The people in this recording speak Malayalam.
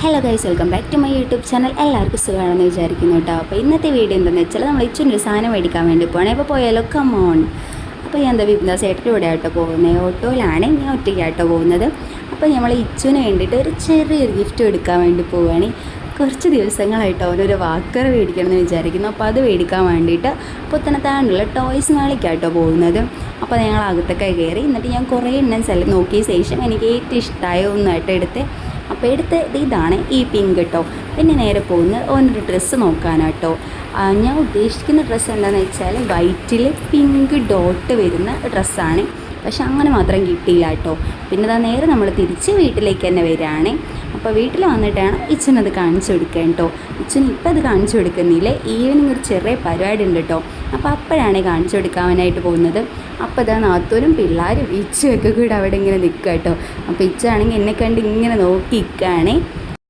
Hello guys, welcome back to my YouTube channel. എല്ലാവർക്കും സുഖമാണെന്ന് വിചാരിക്കുന്നു കേട്ടോ. അപ്പോൾ ഇന്നത്തെ വീഡിയോ എന്താണെന്ന് വെച്ചാൽ നമ്മൾ ഇച്ചൊരു സാധനം മേടിക്കാൻ വേണ്ടി പോകണേ. അപ്പോൾ പോയാലോ, കമോൺ. അപ്പോൾ ഞാൻ എന്താ വിപിന്ന ചേട്ടൻ്റെ കൂടെ ആട്ടോ പോകുന്നത്. ഓട്ടോയിലാണ്, ഞാൻ ഒറ്റയ്ക്കാട്ടോ പോകുന്നത്. അപ്പോൾ നമ്മൾ ഇച്ചുവിന് വേണ്ടിയിട്ട് ഒരു ചെറിയൊരു ഗിഫ്റ്റ് എടുക്കാൻ വേണ്ടി പോവുകയാണ്. കുറച്ച് ദിവസങ്ങളായിട്ട് അവനൊരു വാക്കർ മേടിക്കണം എന്ന് വിചാരിക്കുന്നു. അപ്പോൾ അത് മേടിക്കാൻ വേണ്ടിയിട്ട് പുത്തനത്താണ്ടുള്ള ടോയ്സ് മാളിക്കാട്ടോ പോകുന്നത്. അപ്പോൾ ഞങ്ങൾ അകത്തൊക്കെ കയറി. എന്നിട്ട് ഞാൻ കുറേ എണ്ണം നോക്കിയ ശേഷം എനിക്ക് ഏറ്റവും ഇഷ്ടമായ ഒന്നായിട്ട് എടുത്ത് ഇതാണ് ഈ പിങ്ക് കേട്ടോ. പിന്നെ നേരെ പോകുന്നത് ഓനൊരു ഡ്രസ്സ് നോക്കാനാട്ടോ. ഞാൻ ഉദ്ദേശിക്കുന്ന ഡ്രസ്സ് എന്താണെന്ന് വെച്ചാൽ വൈറ്റിൽ പിങ്ക് ഡോട്ട് വരുന്ന ഡ്രസ്സാണ്. പക്ഷെ അങ്ങനെ മാത്രം കിട്ടിയില്ല കേട്ടോ. പിന്നെ നേരെ നമ്മൾ തിരിച്ച് വീട്ടിലേക്ക് തന്നെ വരികയാണ്. അപ്പോൾ വീട്ടിൽ വന്നിട്ടാണ് ഇച്ചനത് കാണിച്ചു കൊടുക്കുക കേട്ടോ. ഇച്ചന് ഇപ്പം അത് കാണിച്ചു കൊടുക്കുന്നില്ലേ, ഈവനിങ് ഒരു ചെറിയ പരിപാടി ഉണ്ട് കേട്ടോ. അപ്പോൾ അപ്പോഴാണ് കാണിച്ചു കൊടുക്കാനായിട്ട് പോകുന്നത്. അപ്പോൾ ഇതാ നാത്തൂരും പിള്ളേരും ഇച്ചയൊക്കെ കൂടെ അവിടെ ഇങ്ങനെ നിൽക്കുക കേട്ടോ. അപ്പോൾ ഇച്ചാണെങ്കിൽ എന്നെ കണ്ട് ഇങ്ങനെ നോക്കി നിൽക്കുകയാണ്.